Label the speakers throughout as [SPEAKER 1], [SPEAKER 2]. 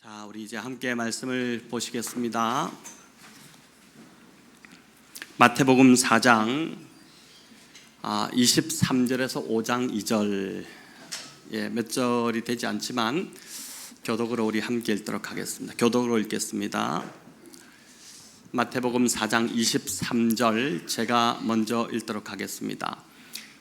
[SPEAKER 1] 자, 우리 이제 함께 말씀을 보시겠습니다. 마태복음 4장 23절에서 5장 2절, 몇 절이 되지 않지만 교독으로 우리 함께 읽도록 하겠습니다. 교독으로 읽겠습니다. 마태복음 4장 23절 제가 먼저 읽도록 하겠습니다.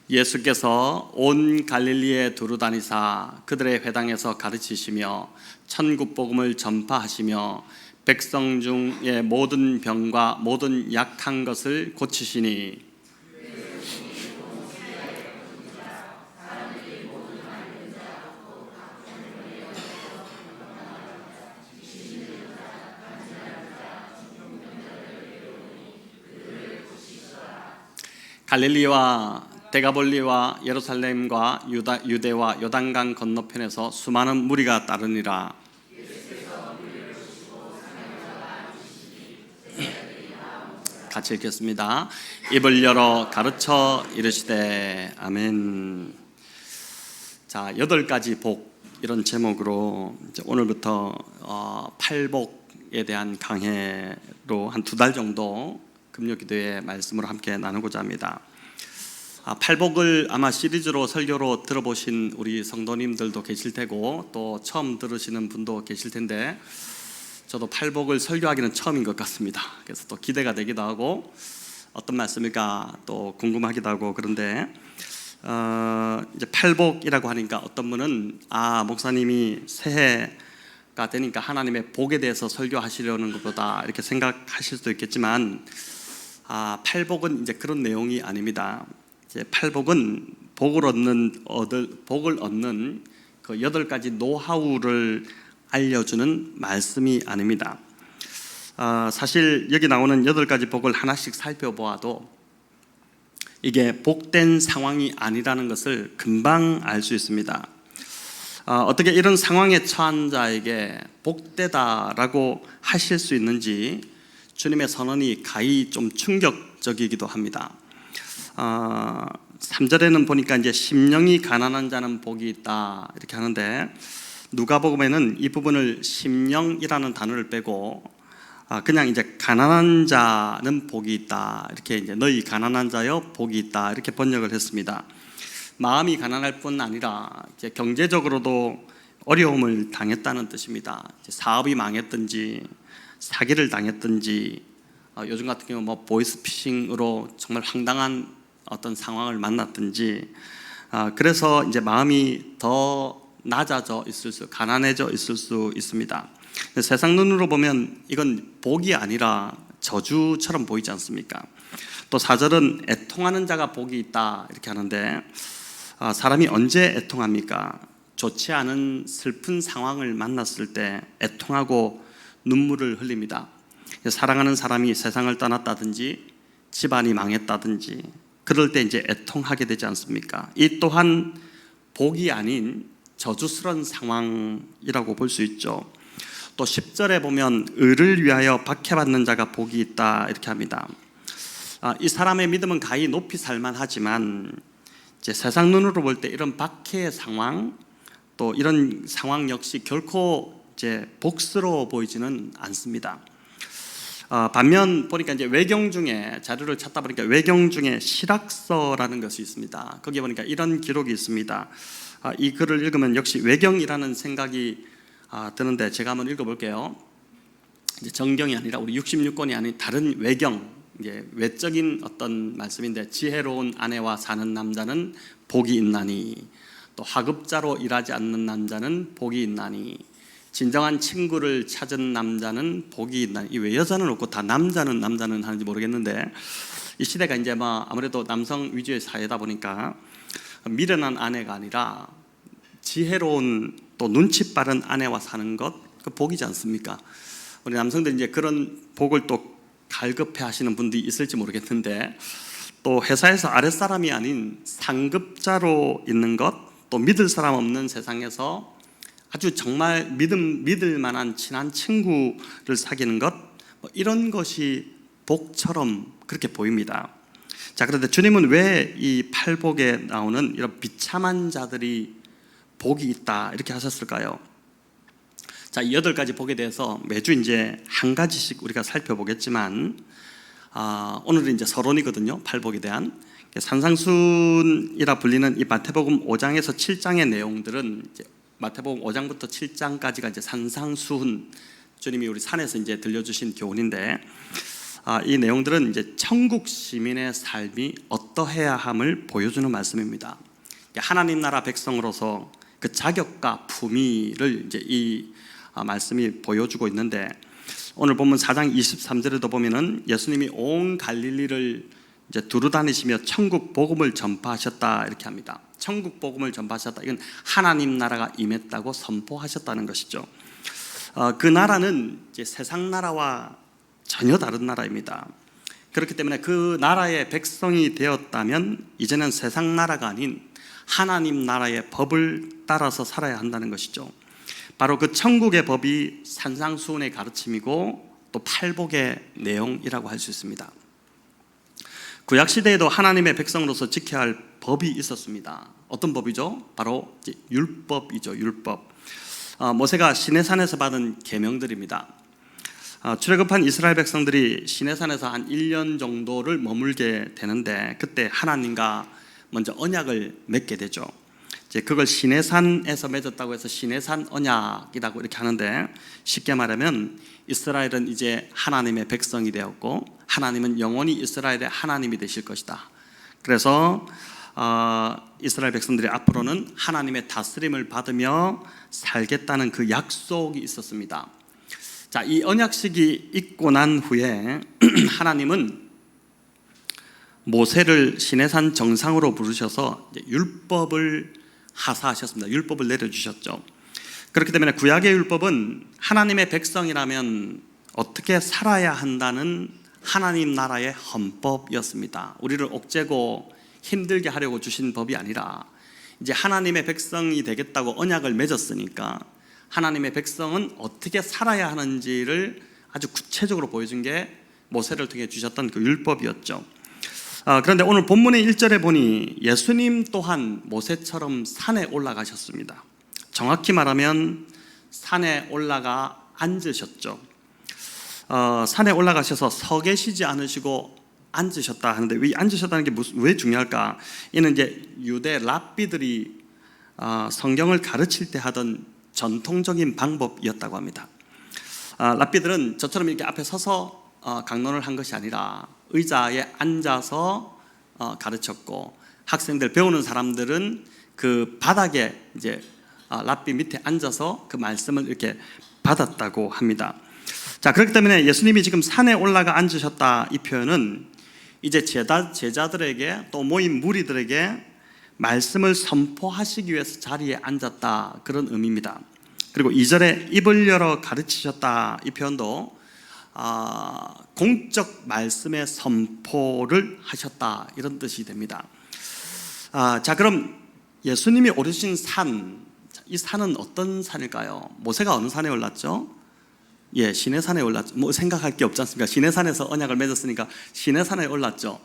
[SPEAKER 1] 예수께서 온 갈릴리에 두루 다니사 그들의 회당에서 가르치시며 천국 복음을 전파하시며 백성 중에 모든 병과 모든 약한 것을 고치시니 갈릴리와 데가볼리와 예루살렘과 유대와 요단강 건너편에서 수많은 무리가 따르니라. 같이 읽겠습니다. 입을 열어 가르쳐 이르시되 아멘. 자, 8가지 복, 이런 제목으로 이제 오늘부터 팔복에 대한 강해로 한 2달 정도 금요기도의 말씀으로 함께 나누고자 합니다. 팔복을 아마 시리즈로 설교로 들어보신 우리 성도님들도 계실 테고 또 처음 들으시는 분도 계실 텐데 저도 팔복을 설교하기는 처음인 것 같습니다. 그래서 또 기대가 되기도 하고 어떤 말씀일까 또 궁금하기도 하고 그런데 이제 팔복이라고 하니까 어떤 분은 목사님이 새해가 되니까 하나님의 복에 대해서 설교하시려는 것보다 이렇게 생각하실 수도 있겠지만 팔복은 이제 그런 내용이 아닙니다. 이제 팔복은 복을 얻는 그 8가지 노하우를 알려주는 말씀이 아닙니다. 사실 여기 나오는 8가지 복을 하나씩 살펴보아도 이게 복된 상황이 아니라는 것을 금방 알 수 있습니다. 어떻게 이런 상황에 처한 자에게 복되다라고 하실 수 있는지 주님의 선언이 가히 좀 충격적이기도 합니다. 3절에는 보니까 이제 심령이 가난한 자는 복이 있다 이렇게 하는데 누가복음에는 이 부분을 심령이라는 단어를 빼고 그냥 이제 가난한 자는 복이 있다 이렇게 이제 너희 가난한 자여 복이 있다 이렇게 번역을 했습니다. 마음이 가난할 뿐 아니라 이제 경제적으로도 어려움을 당했다는 뜻입니다. 사업이 망했든지 사기를 당했든지 요즘 같은 경우 보이스피싱으로 정말 황당한 어떤 상황을 만났든지 그래서 이제 마음이 더 낮아져 있을 수, 가난해져 있을 수 있습니다. 세상 눈으로 보면 이건 복이 아니라 저주처럼 보이지 않습니까? 또 4절은 애통하는 자가 복이 있다 이렇게 하는데 사람이 언제 애통합니까? 좋지 않은 슬픈 상황을 만났을 때 애통하고 눈물을 흘립니다. 사랑하는 사람이 세상을 떠났다든지 집안이 망했다든지 그럴 때 이제 애통하게 되지 않습니까? 이 또한 복이 아닌 저주스러운 상황이라고 볼 수 있죠. 또 10절에 보면 의를 위하여 박해받는 자가 복이 있다 이렇게 합니다. 이 사람의 믿음은 가히 높이 살만하지만 이제 세상 눈으로 볼 때 이런 박해의 상황 또 이런 상황 역시 결코 이제 복스러워 보이지는 않습니다. 반면 보니까 이제 외경 중에 자료를 찾다 보니까 외경 중에 실학서라는 것이 있습니다. 거기에 보니까 이런 기록이 있습니다. 이 글을 읽으면 역시 외경이라는 생각이 드는데 제가 한번 읽어볼게요. 이제 정경이 아니라 우리 66권이 아닌 다른 외경, 이제 외적인 어떤 말씀인데 지혜로운 아내와 사는 남자는 복이 있나니 또 하급자로 일하지 않는 남자는 복이 있나니 진정한 친구를 찾은 남자는 복이 있나니. 왜 여자는 없고 다 남자는 하는지 모르겠는데 이 시대가 이제 아무래도 남성 위주의 사회다 보니까 미련한 아내가 아니라 지혜로운 또 눈치 빠른 아내와 사는 것, 그 복이지 않습니까? 우리 남성들 이제 그런 복을 또 갈급해 하시는 분들이 있을지 모르겠는데 또 회사에서 아랫사람이 아닌 상급자로 있는 것, 또 믿을 사람 없는 세상에서 아주 정말 믿을 만한 친한 친구를 사귀는 것, 이런 것이 복처럼 그렇게 보입니다. 자, 그런데 주님은 왜 이 팔복에 나오는 이런 비참한 자들이 복이 있다 이렇게 하셨을까요? 자, 이 8가지 복에 대해서 매주 이제 한 가지씩 우리가 살펴보겠지만, 오늘은 이제 서론이거든요. 팔복에 대한. 산상순이라 불리는 이 마태복음 5장에서 7장의 내용들은 이제 마태복음 5장부터 7장까지가 이제 산상수훈, 주님이 우리 산에서 이제 들려주신 교훈인데, 이 내용들은 이제 천국 시민의 삶이 어떠해야 함을 보여주는 말씀입니다. 하나님 나라 백성으로서 그 자격과 품위를 이제 이 말씀이 보여주고 있는데, 오늘 본문 4장 23절에도 보면은 예수님이 온 갈릴리를 이제 두루 다니시며 천국 복음을 전파하셨다 이렇게 합니다. 천국 복음을 전파하셨다. 이건 하나님 나라가 임했다고 선포하셨다는 것이죠. 그 나라는 이제 세상 나라와 전혀 다른 나라입니다. 그렇기 때문에 그 나라의 백성이 되었다면 이제는 세상 나라가 아닌 하나님 나라의 법을 따라서 살아야 한다는 것이죠. 바로 그 천국의 법이 산상수훈의 가르침이고 또 팔복의 내용이라고 할 수 있습니다. 구약시대에도 하나님의 백성으로서 지켜야 할 법이 있었습니다. 어떤 법이죠? 바로 율법이죠. 율법. 모세가 시내산에서 받은 계명들입니다. 출애굽한 이스라엘 백성들이 시내산에서 한 1년 정도를 머물게 되는데, 그때 하나님과 먼저 언약을 맺게 되죠. 이제 그걸 시내산에서 맺었다고 해서 시내산 언약이라고 이렇게 하는데, 쉽게 말하면 이스라엘은 이제 하나님의 백성이 되었고 하나님은 영원히 이스라엘의 하나님이 되실 것이다. 그래서 이스라엘 백성들이 앞으로는 하나님의 다스림을 받으며 살겠다는 그 약속이 있었습니다. 자, 이 언약식이 있고 난 후에 하나님은 모세를 시내산 정상으로 부르셔서 율법을 하사하셨습니다. 율법을 내려주셨죠. 그렇기 때문에 구약의 율법은 하나님의 백성이라면 어떻게 살아야 한다는 하나님 나라의 헌법이었습니다. 우리를 옥죄고 힘들게 하려고 주신 법이 아니라, 이제 하나님의 백성이 되겠다고 언약을 맺었으니까 하나님의 백성은 어떻게 살아야 하는지를 아주 구체적으로 보여준 게 모세를 통해 주셨던 그 율법이었죠. 그런데 오늘 본문의 1절에 보니 예수님 또한 모세처럼 산에 올라가셨습니다. 정확히 말하면 산에 올라가 앉으셨죠. 산에 올라가셔서 서 계시지 않으시고 앉으셨다 하는데, 왜 앉으셨다는 게 왜 중요할까? 이는 이제 유대 랍비들이 성경을 가르칠 때 하던 전통적인 방법이었다고 합니다. 랍비들은 저처럼 이렇게 앞에 서서 강론을 한 것이 아니라 의자에 앉아서 가르쳤고, 학생들 배우는 사람들은 그 바닥에 이제 랍비 밑에 앉아서 그 말씀을 이렇게 받았다고 합니다. 자, 그렇기 때문에 예수님이 지금 산에 올라가 앉으셨다 이 표현은 이제 제자들에게 또 모인 무리들에게 말씀을 선포하시기 위해서 자리에 앉았다, 그런 의미입니다. 그리고 2절에 입을 열어 가르치셨다 이 표현도 공적 말씀의 선포를 하셨다, 이런 뜻이 됩니다. 자, 그럼 예수님이 오르신 산, 이 산은 어떤 산일까요? 모세가 어느 산에 올랐죠? 예, 시내산에 올랐죠. 뭐 생각할 게 없지 않습니까? 시내산에서 언약을 맺었으니까 시내산에 올랐죠.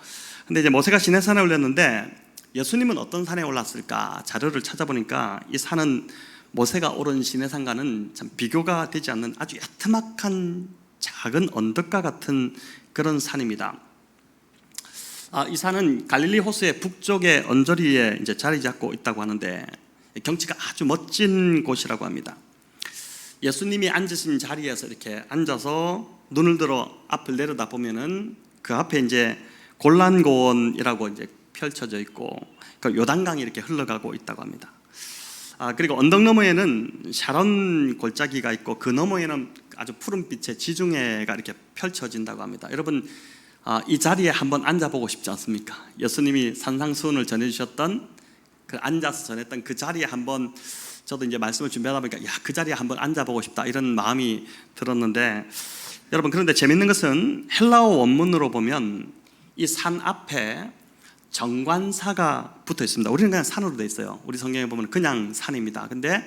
[SPEAKER 1] 근데 이제 모세가 시내산에 올렸는데 예수님은 어떤 산에 올랐을까? 자료를 찾아보니까 이 산은 모세가 오른 시내산과는 참 비교가 되지 않는 아주 야트막한 작은 언덕과 같은 그런 산입니다. 이 산은 갈릴리 호수의 북쪽의 언저리에 이제 자리 잡고 있다고 하는데, 경치가 아주 멋진 곳이라고 합니다. 예수님이 앉으신 자리에서 이렇게 앉아서 눈을 들어 앞을 내려다 보면은 그 앞에 이제 골란고원이라고 이제 펼쳐져 있고, 그 요단강이 이렇게 흘러가고 있다고 합니다. 그리고 언덕 너머에는 샤론 골짜기가 있고, 그 너머에는 아주 푸른빛의 지중해가 이렇게 펼쳐진다고 합니다. 여러분, 이 자리에 한번 앉아보고 싶지 않습니까? 예수님이 산상수훈을 전해주셨던 그 앉아서 전했던 그 자리에 한번, 저도 이제 말씀을 준비하다 보니까 그 자리에 한번 앉아보고 싶다, 이런 마음이 들었는데, 여러분, 그런데 재밌는 것은 헬라어 원문으로 보면 이 산 앞에 정관사가 붙어 있습니다. 우리는 그냥 산으로 되어 있어요. 우리 성경에 보면 그냥 산입니다. 근데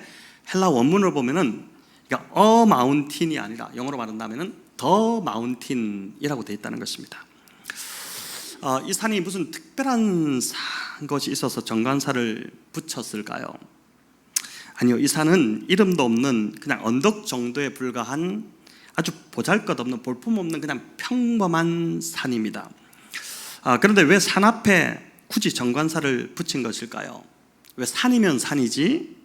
[SPEAKER 1] 헬라 원문으로 보면은 그러니까 마운틴이 아니라 영어로 말한다면은 더 마운틴이라고 되어 있다는 것입니다. 이 산이 무슨 특별한 것이 있어서 정관사를 붙였을까요? 아니요, 이 산은 이름도 없는 그냥 언덕 정도에 불과한 아주 보잘것없는 볼품없는 그냥 평범한 산입니다. 그런데 왜 산 앞에 굳이 정관사를 붙인 것일까요? 왜 산이면 산이지?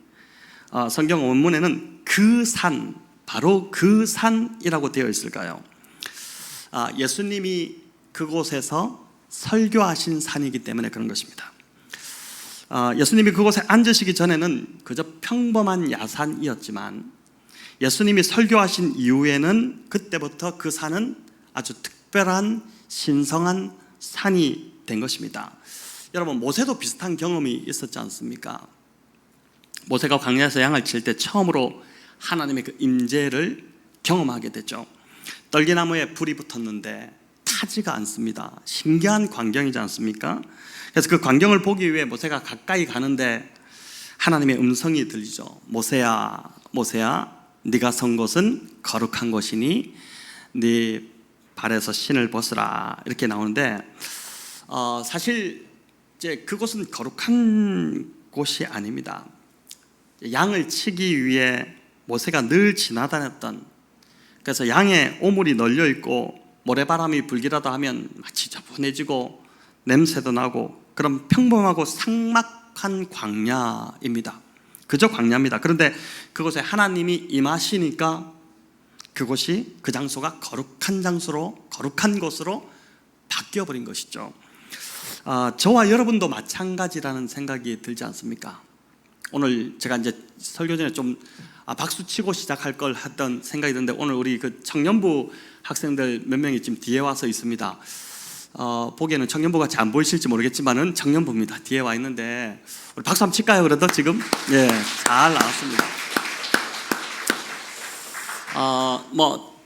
[SPEAKER 1] 성경 원문에는 그 산, 바로 그 산이라고 되어 있을까요? 예수님이 그곳에서 설교하신 산이기 때문에 그런 것입니다. 예수님이 그곳에 앉으시기 전에는 그저 평범한 야산이었지만 예수님이 설교하신 이후에는 그때부터 그 산은 아주 특별한 신성한 산이 된 것입니다. 여러분, 모세도 비슷한 경험이 있었지 않습니까? 모세가 광야에서 양을 칠 때 처음으로 하나님의 그 임재를 경험하게 됐죠. 떨기나무에 불이 붙었는데 타지가 않습니다. 신기한 광경이지 않습니까? 그래서 그 광경을 보기 위해 모세가 가까이 가는데 하나님의 음성이 들리죠. 모세야, 모세야, 네가 선 곳은 거룩한 곳이니 네 발에서 신을 벗으라, 이렇게 나오는데 사실 이제 그곳은 거룩한 곳이 아닙니다. 양을 치기 위해 모세가 늘 지나다녔던, 그래서 양의 오물이 널려 있고 모래바람이 불기라도 하면 지저분해지고 냄새도 나고 그런 평범하고 삭막한 광야입니다. 그저 광야입니다. 그런데 그곳에 하나님이 임하시니까 그곳이, 그 장소가 거룩한 장소로, 거룩한 곳으로 바뀌어버린 것이죠. 저와 여러분도 마찬가지라는 생각이 들지 않습니까? 오늘 제가 이제 설교 전에 좀 박수 치고 시작할 걸 했던 생각이 드는데, 오늘 우리 그 청년부 학생들 몇 명이 지금 뒤에 와서 있습니다. 보기에는 청년부가 잘 안 보이실지 모르겠지만은 청년부입니다. 뒤에 와 있는데 우리 박수 한번 칠까요? 그래도 지금 예, 잘 나왔습니다. 뭐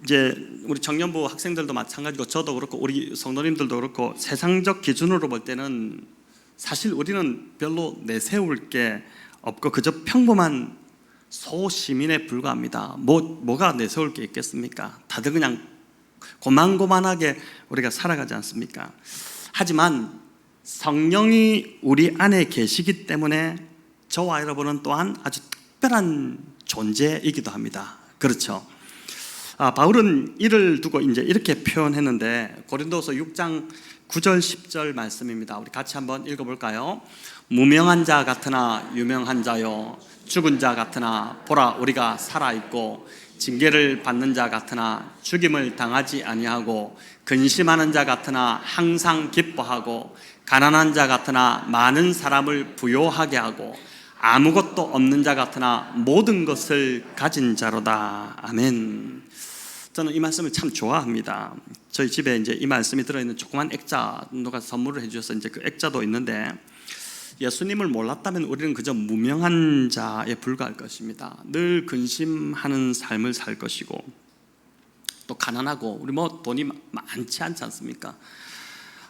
[SPEAKER 1] 이제 우리 청년부 학생들도 마찬가지고 저도 그렇고 우리 성도님들도 그렇고 세상적 기준으로 볼 때는 사실 우리는 별로 내세울 게 없고 그저 평범한 소시민에 불과합니다. 뭐가 내세울 게 있겠습니까? 다들 그냥 고만고만하게 우리가 살아가지 않습니까? 하지만 성령이 우리 안에 계시기 때문에 저와 여러분은 또한 아주 특별한 존재이기도 합니다. 그렇죠? 바울은 이를 두고 이제 이렇게 표현했는데, 고린도서 6장 9절 10절 말씀입니다. 우리 같이 한번 읽어볼까요? 무명한 자 같으나 유명한 자요, 죽은 자 같으나 보라 우리가 살아있고, 징계를 받는 자 같으나 죽임을 당하지 아니하고, 근심하는 자 같으나 항상 기뻐하고, 가난한 자 같으나 많은 사람을 부요하게 하고, 아무것도 없는 자 같으나 모든 것을 가진 자로다. 아멘. 저는 이 말씀을 참 좋아합니다. 저희 집에 이제 이 말씀이 들어있는 조그만 액자 누가 선물을 해주셔서 이제 그 액자도 있는데, 예수님을 몰랐다면 우리는 그저 무명한 자에 불과할 것입니다. 늘 근심하는 삶을 살 것이고, 또 가난하고, 우리 뭐 돈이 많지 않지 않습니까?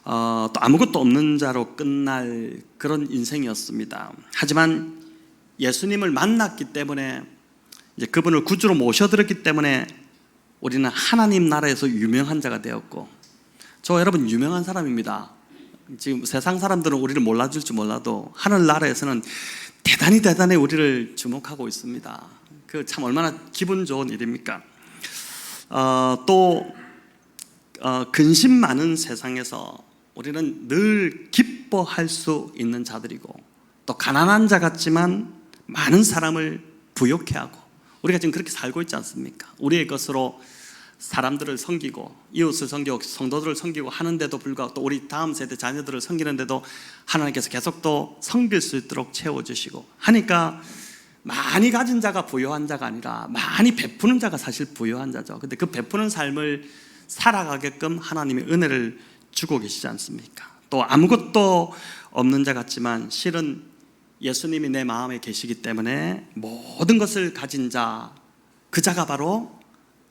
[SPEAKER 1] 또 아무것도 없는 자로 끝날 그런 인생이었습니다. 하지만 예수님을 만났기 때문에, 이제 그분을 구주로 모셔드렸기 때문에 우리는 하나님 나라에서 유명한 자가 되었고, 저 여러분 유명한 사람입니다. 지금 세상 사람들은 우리를 몰라줄지 몰라도 하늘나라에서는 대단히 우리를 주목하고 있습니다. 그 참 얼마나 기분 좋은 일입니까? 또 근심 많은 세상에서 우리는 늘 기뻐할 수 있는 자들이고, 또 가난한 자 같지만 많은 사람을 부욕해 하고, 우리가 지금 그렇게 살고 있지 않습니까? 우리의 것으로 사람들을 섬기고 이웃을 섬기고 성도들을 섬기고 하는데도 불구하고, 또 우리 다음 세대 자녀들을 섬기는데도 하나님께서 계속 또 섬길 수 있도록 채워주시고 하니까, 많이 가진 자가 부유한 자가 아니라 많이 베푸는 자가 사실 부유한 자죠. 근데 그 베푸는 삶을 살아가게끔 하나님의 은혜를 주고 계시지 않습니까? 또 아무것도 없는 자 같지만 실은 예수님이 내 마음에 계시기 때문에 모든 것을 가진 자, 그 자가 바로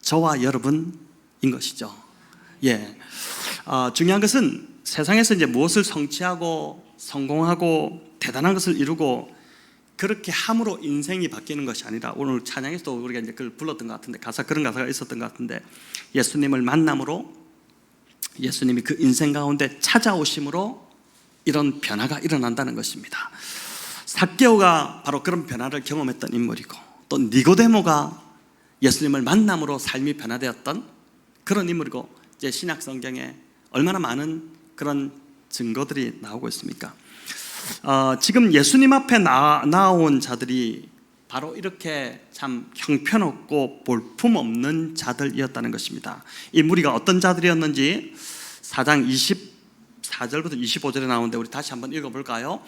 [SPEAKER 1] 저와 여러분인 것이죠. 예. 중요한 것은 세상에서 이제 무엇을 성취하고 성공하고 대단한 것을 이루고 그렇게 함으로 인생이 바뀌는 것이 아니라, 오늘 찬양에서도 우리가 이제 그걸 불렀던 것 같은데, 그런 가사가 있었던 것 같은데, 예수님을 만남으로, 예수님이 그 인생 가운데 찾아오심으로 이런 변화가 일어난다는 것입니다. 삭개오가 바로 그런 변화를 경험했던 인물이고, 또 니고데모가 예수님을 만남으로 삶이 변화되었던 그런 인물이고, 이제 신약 성경에 얼마나 많은 그런 증거들이 나오고 있습니까? 지금 예수님 앞에 나온 자들이 바로 이렇게 참 형편없고 볼품없는 자들이었다는 것입니다. 이 무리가 어떤 자들이었는지 4장 24절부터 25절에 나오는데 우리 다시 한번 읽어볼까요?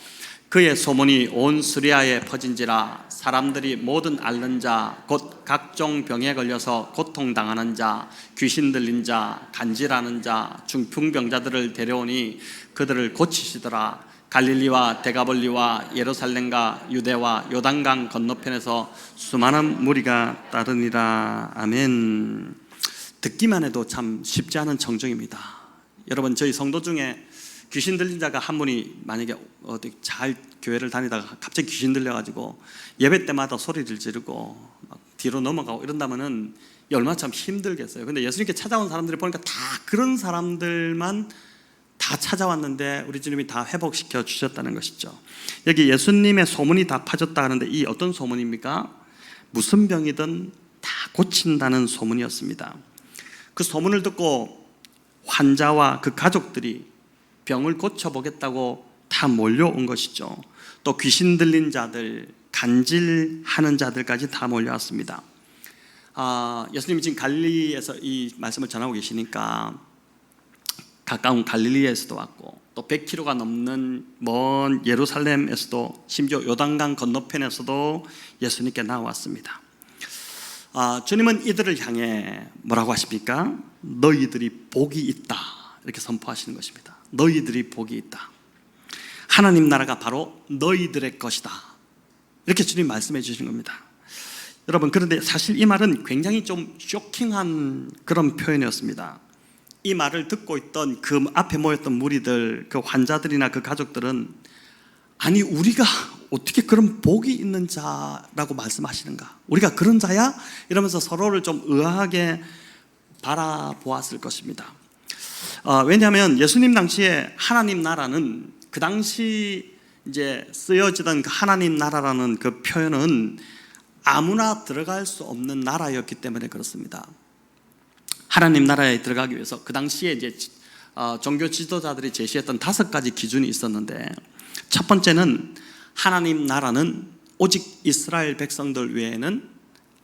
[SPEAKER 1] 그의 소문이 온 수리아에 퍼진지라 사람들이 모든 앓는 자 곧 각종 병에 걸려서 고통당하는 자, 귀신 들린 자, 간질하는 자, 중풍병자들을 데려오니 그들을 고치시더라. 갈릴리와 데가볼리와 예루살렘과 유대와 요단강 건너편에서 수많은 무리가 따르니라. 아멘. 듣기만 해도 참 쉽지 않은 정정입니다. 여러분, 저희 성도 중에 귀신 들린 자가 한 분이 만약에 어디 잘 교회를 다니다가 갑자기 귀신 들려가지고 예배 때마다 소리를 지르고 막 뒤로 넘어가고 이런다면은 얼마나 참 힘들겠어요. 근데 예수님께 찾아온 사람들이 보니까 다 그런 사람들만 다 찾아왔는데 우리 주님이 다 회복시켜 주셨다는 것이죠. 여기 예수님의 소문이 다 퍼졌다 하는데 이 어떤 소문입니까? 무슨 병이든 다 고친다는 소문이었습니다. 그 소문을 듣고 환자와 그 가족들이 병을 고쳐보겠다고 다 몰려온 것이죠. 또 귀신 들린 자들, 간질하는 자들까지 다 몰려왔습니다. 예수님이 지금 갈릴리에서 이 말씀을 전하고 계시니까 가까운 갈릴리에서도 왔고, 또 100km가 넘는 먼 예루살렘에서도, 심지어 요단강 건너편에서도 예수님께 나왔습니다. 주님은 이들을 향해 뭐라고 하십니까? 너희들이 복이 있다, 이렇게 선포하시는 것입니다. 너희들이 복이 있다. 하나님 나라가 바로 너희들의 것이다, 이렇게 주님 말씀해 주시는 겁니다. 여러분, 그런데 사실 이 말은 굉장히 좀 쇼킹한 그런 표현이었습니다. 이 말을 듣고 있던 그 앞에 모였던 무리들, 그 환자들이나 그 가족들은 아니 우리가 어떻게 그런 복이 있는 자라고 말씀하시는가, 우리가 그런 자야? 이러면서 서로를 좀 의아하게 바라보았을 것입니다. 왜냐하면 예수님 당시에 하나님 나라는, 그 당시 이제 쓰여지던 그 하나님 나라라는 그 표현은 아무나 들어갈 수 없는 나라였기 때문에 그렇습니다. 하나님 나라에 들어가기 위해서 그 당시에 이제 종교 지도자들이 제시했던 5가지 기준이 있었는데, 첫 번째는 하나님 나라는 오직 이스라엘 백성들 외에는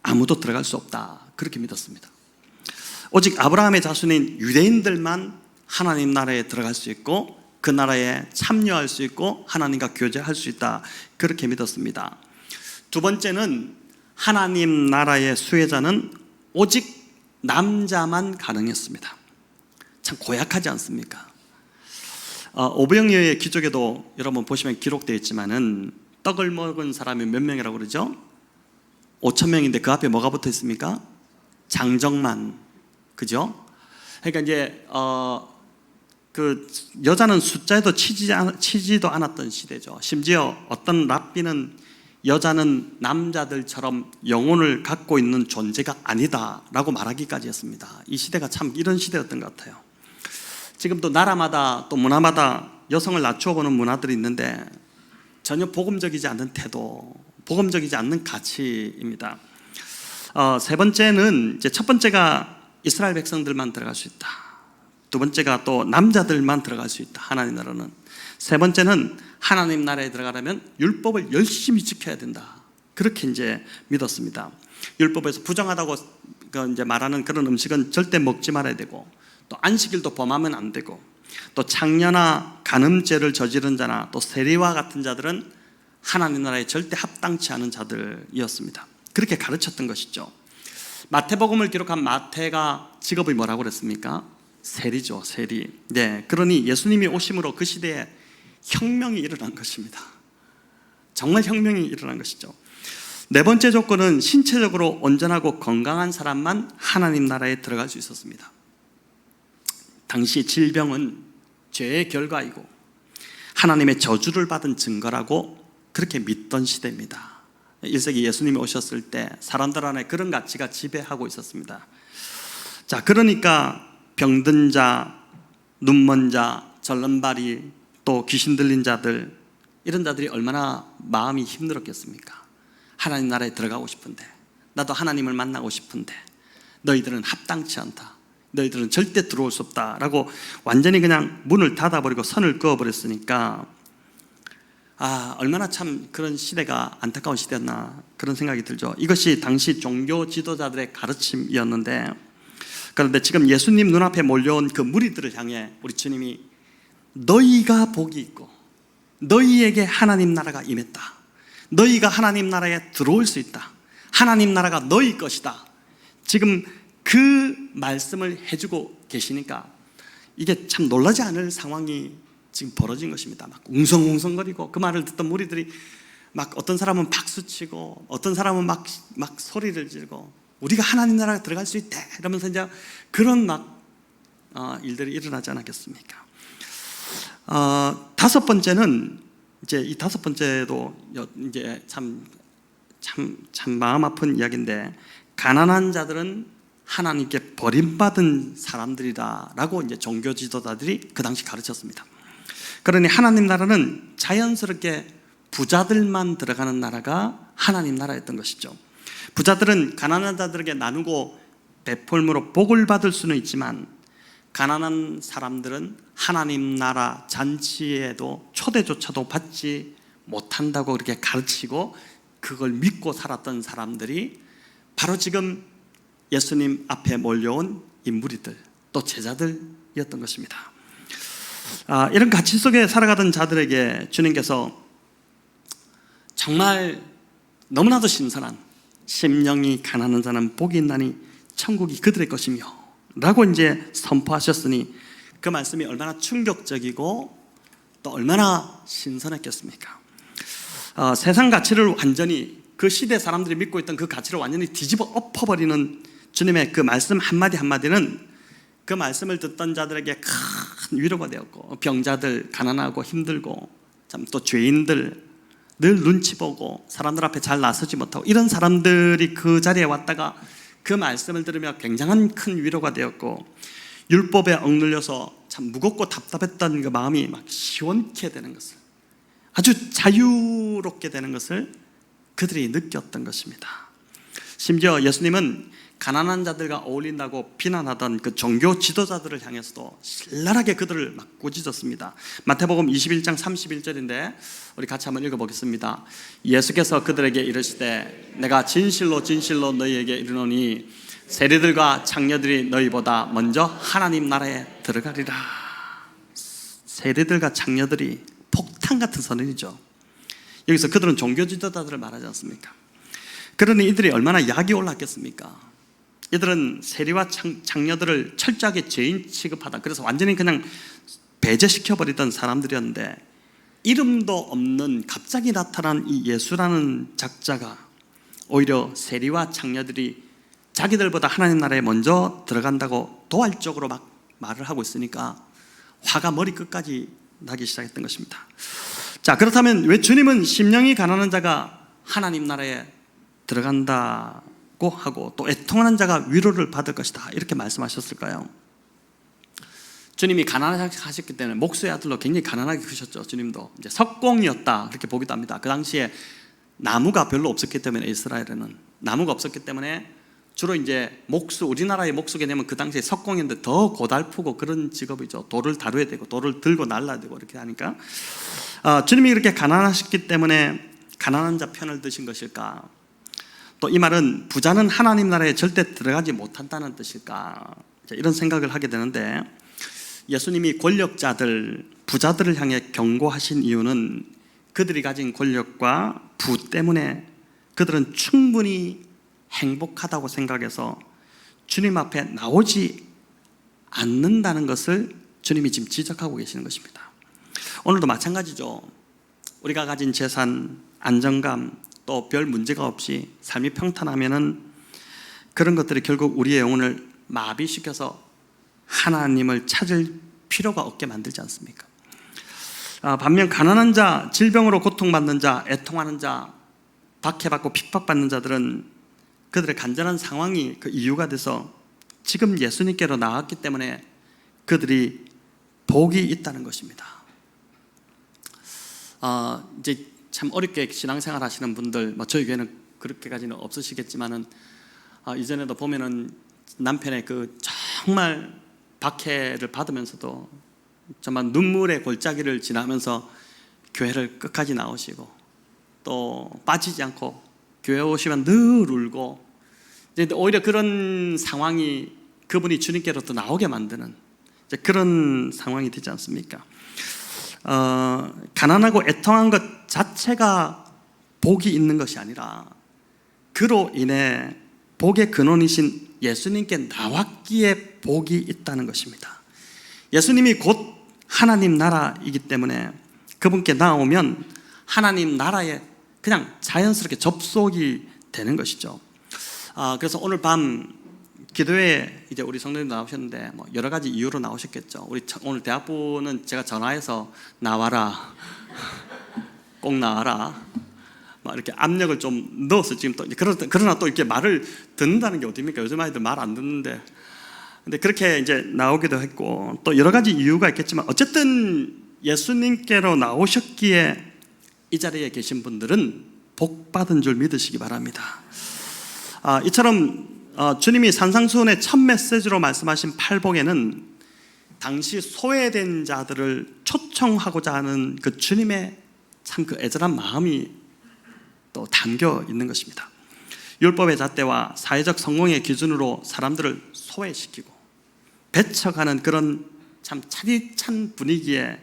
[SPEAKER 1] 아무도 들어갈 수 없다, 그렇게 믿었습니다. 오직 아브라함의 자손인 유대인들만 하나님 나라에 들어갈 수 있고 그 나라에 참여할 수 있고 하나님과 교제할 수 있다, 그렇게 믿었습니다. 두 번째는 하나님 나라의 수혜자는 오직 남자만 가능했습니다. 참 고약하지 않습니까? 오병이어의 기적에도 여러분 보시면 기록되어 있지만은 떡을 먹은 사람이 몇 명이라고 그러죠? 5,000명인데 그 앞에 뭐가 붙어 있습니까? 장정만, 그죠? 그러니까 이제 그 여자는 숫자에도 치지도 않았던 시대죠. 심지어 어떤 랍비는 여자는 남자들처럼 영혼을 갖고 있는 존재가 아니다라고 말하기까지 했습니다. 이 시대가 참 이런 시대였던 것 같아요. 지금도 나라마다 또 문화마다 여성을 낮추어보는 문화들이 있는데 전혀 복음적이지 않는 태도, 복음적이지 않는 가치입니다. 세 번째는, 이제 첫 번째가 이스라엘 백성들만 들어갈 수 있다. 두 번째가 또 남자들만 들어갈 수 있다, 하나님 나라는. 세 번째는 하나님 나라에 들어가려면 율법을 열심히 지켜야 된다, 그렇게 이제 믿었습니다. 율법에서 부정하다고 이제 말하는 그런 음식은 절대 먹지 말아야 되고, 또 안식일도 범하면 안 되고, 또 창녀나 간음죄를 저지른 자나 또 세리와 같은 자들은 하나님 나라에 절대 합당치 않은 자들이었습니다. 그렇게 가르쳤던 것이죠. 마태복음을 기록한 마태가 직업이 뭐라고 그랬습니까? 세리죠, 세리. 네, 그러니 예수님이 오심으로 그 시대에 혁명이 일어난 것입니다. 정말 혁명이 일어난 것이죠. 네 번째 조건은 신체적으로 온전하고 건강한 사람만 하나님 나라에 들어갈 수 있었습니다. 당시 질병은 죄의 결과이고 하나님의 저주를 받은 증거라고 그렇게 믿던 시대입니다. 1세기 예수님이 오셨을 때 사람들 안에 그런 가치가 지배하고 있었습니다. 자, 그러니까 병든 자, 눈먼 자, 절름발이, 또 귀신 들린 자들, 이런 자들이 얼마나 마음이 힘들었겠습니까? 하나님 나라에 들어가고 싶은데, 나도 하나님을 만나고 싶은데 너희들은 합당치 않다, 너희들은 절대 들어올 수 없다라고 완전히 그냥 문을 닫아버리고 선을 그어버렸으니까 얼마나 참 그런 시대가 안타까운 시대였나 그런 생각이 들죠. 이것이 당시 종교 지도자들의 가르침이었는데, 그런데 지금 예수님 눈앞에 몰려온 그 무리들을 향해 우리 주님이 너희가 복이 있고 너희에게 하나님 나라가 임했다, 너희가 하나님 나라에 들어올 수 있다, 하나님 나라가 너희 것이다, 지금 그 말씀을 해주고 계시니까 이게 참 놀라지 않을 상황이 지금 벌어진 것입니다. 막 웅성웅성거리고 그 말을 듣던 무리들이 막 어떤 사람은 박수치고 어떤 사람은 막 소리를 지르고 우리가 하나님 나라에 들어갈 수 있대 이러면서 이제 그런 일들이 일어나지 않았겠습니까? 다섯 번째는 이제 이 다섯 번째도 이제 참 마음 아픈 이야기인데, 가난한 자들은 하나님께 버림받은 사람들이다라고 이제 종교 지도자들이 그 당시 가르쳤습니다. 그러니 하나님 나라는 자연스럽게 부자들만 들어가는 나라가 하나님 나라였던 것이죠. 부자들은 가난한 자들에게 나누고 베풀므로 복을 받을 수는 있지만, 가난한 사람들은 하나님 나라 잔치에도 초대조차도 받지 못한다고 그렇게 가르치고 그걸 믿고 살았던 사람들이 바로 지금 예수님 앞에 몰려온 인물이들, 또 제자들이었던 것입니다. 이런 가치 속에 살아가던 자들에게 주님께서 정말 너무나도 신선한 심령이 가난한 자는 복이 있나니 천국이 그들의 것이며 라고 이제 선포하셨으니, 그 말씀이 얼마나 충격적이고 또 얼마나 신선했겠습니까? 세상 가치를 완전히, 그 시대 사람들이 믿고 있던 그 가치를 완전히 뒤집어 엎어버리는 주님의 그 말씀 한마디 한마디는 그 말씀을 듣던 자들에게 큰 위로가 되었고, 병자들, 가난하고 힘들고 참 또 죄인들, 늘 눈치 보고 사람들 앞에 잘 나서지 못하고 이런 사람들이 그 자리에 왔다가 그 말씀을 들으며 굉장한 큰 위로가 되었고, 율법에 억눌려서 참 무겁고 답답했던 그 마음이 막 시원케 되는 것을, 아주 자유롭게 되는 것을 그들이 느꼈던 것입니다. 심지어 예수님은 가난한 자들과 어울린다고 비난하던 그 종교 지도자들을 향해서도 신랄하게 그들을 막 꾸짖었습니다. 마태복음 21장 31절인데 우리 같이 한번 읽어보겠습니다. 예수께서 그들에게 이르시되 내가 진실로 진실로 너희에게 이르노니 세리들과 창녀들이 너희보다 먼저 하나님 나라에 들어가리라. 세리들과 창녀들이 폭탄 같은 선언이죠. 여기서 그들은 종교 지도자들을 말하지 않습니까? 그러니 이들이 얼마나 약이 올랐겠습니까? 이들은 세리와 창녀들을 철저하게 죄인 취급하다, 그래서 완전히 그냥 배제시켜버리던 사람들이었는데, 이름도 없는 갑자기 나타난 이 예수라는 작자가 오히려 세리와 창녀들이 자기들보다 하나님 나라에 먼저 들어간다고 도발적으로 막 말을 하고 있으니까 화가 머리끝까지 나기 시작했던 것입니다. 자, 그렇다면 왜 주님은 심령이 가난한 자가 하나님 나라에 들어간다고 하고 또 애통하는 자가 위로를 받을 것이다 이렇게 말씀하셨을까요? 주님이 가난하셨기 때문에 목수의 아들로 굉장히 가난하게 크셨죠. 주님도 이제 석공이었다 그렇게 보기도 합니다. 그 당시에 나무가 별로 없었기 때문에, 이스라엘에는 나무가 없었기 때문에 주로 이제 목수, 우리나라의 목수 개념은 그 당시에 석공인데 더 고달프고 그런 직업이죠. 돌을 다뤄야 되고 돌을 들고 날라야 되고 이렇게 하니까 주님이 이렇게 가난하셨기 때문에 가난한 자 편을 드신 것일까? 또 이 말은 부자는 하나님 나라에 절대 들어가지 못한다는 뜻일까? 이런 생각을 하게 되는데, 예수님이 권력자들, 부자들을 향해 경고하신 이유는 그들이 가진 권력과 부 때문에 그들은 충분히 행복하다고 생각해서 주님 앞에 나오지 않는다는 것을 주님이 지금 지적하고 계시는 것입니다. 오늘도 마찬가지죠. 우리가 가진 재산, 안정감, 또 별 문제가 없이 삶이 평탄하면은 그런 것들이 결국 우리의 영혼을 마비시켜서 하나님을 찾을 필요가 없게 만들지 않습니까? 반면 가난한 자, 질병으로 고통받는 자, 애통하는 자, 박해받고 핍박받는 자들은 그들의 간절한 상황이 그 이유가 돼서 지금 예수님께로 나왔기 때문에 그들이 복이 있다는 것입니다. 이제 참 어렵게 신앙생활 하시는 분들, 뭐 저희 교회는 그렇게까지는 없으시겠지만은 이전에도 보면은 남편의 그 정말 박해를 받으면서도 정말 눈물의 골짜기를 지나면서 교회를 끝까지 나오시고 또 빠지지 않고 교회 오시면 늘 울고, 이제 오히려 그런 상황이 그분이 주님께로 또 나오게 만드는 이제 그런 상황이 되지 않습니까? 가난하고 애통한 것 자체가 복이 있는 것이 아니라 그로 인해 복의 근원이신 예수님께 나왔기에 복이 있다는 것입니다. 예수님이 곧 하나님 나라이기 때문에 그분께 나오면 하나님 나라에 그냥 자연스럽게 접속이 되는 것이죠. 그래서 오늘 밤 기도회 이제 우리 성도님 나오셨는데 뭐 여러 가지 이유로 나오셨겠죠. 우리 오늘 대학부는 제가 전화해서 나와라, 꼭 나와라, 막 이렇게 압력을 좀 넣어서 지금 또 그러나 또 이렇게 말을 듣는다는 게 어딥니까? 요즘 아이들 말 안 듣는데. 근데 그렇게 이제 나오기도 했고 또 여러 가지 이유가 있겠지만 어쨌든 예수님께로 나오셨기에 이 자리에 계신 분들은 복 받은 줄 믿으시기 바랍니다. 이처럼 주님이 산상수훈의 첫 메시지로 말씀하신 팔복에는 당시 소외된 자들을 초청하고자 하는 그 주님의 참 그 애절한 마음이 또 담겨 있는 것입니다. 율법의 잣대와 사회적 성공의 기준으로 사람들을 소외시키고 배척하는 그런 참 차디찬 분위기에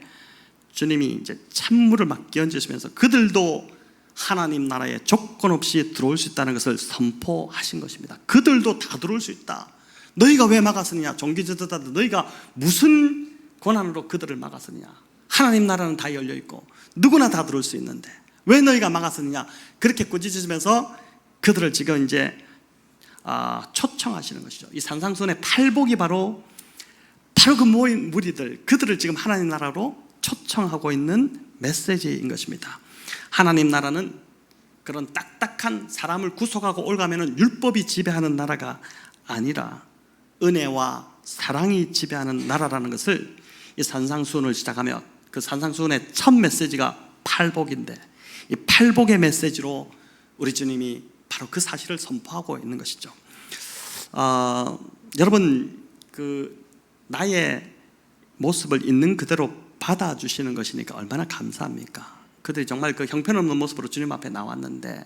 [SPEAKER 1] 주님이 이제 찬물을 막 끼얹으시면서 그들도 하나님 나라에 조건 없이 들어올 수 있다는 것을 선포하신 것입니다. 그들도 다 들어올 수 있다. 너희가 왜 막았느냐? 종기지도자들 너희가 무슨 권한으로 그들을 막았느냐? 하나님 나라는 다 열려 있고 누구나 다 들어올 수 있는데 왜 너희가 막았느냐? 그렇게 꾸짖으시면서 그들을 지금 이제 초청하시는 것이죠. 이 산상수훈의 팔복이 바로 그 모인 무리들, 그들을 지금 하나님 나라로 초청하고 있는 메시지인 것입니다. 하나님 나라는 그런 딱딱한 사람을 구속하고 올가매는 율법이 지배하는 나라가 아니라 은혜와 사랑이 지배하는 나라라는 것을 이 산상수훈을 시작하며 그 산상수훈의 첫 메시지가 팔복인데 이 팔복의 메시지로 우리 주님이 바로 그 사실을 선포하고 있는 것이죠. 여러분 그 나의 모습을 있는 그대로 받아주시는 것이니까 얼마나 감사합니까? 그들이 정말 그 형편없는 모습으로 주님 앞에 나왔는데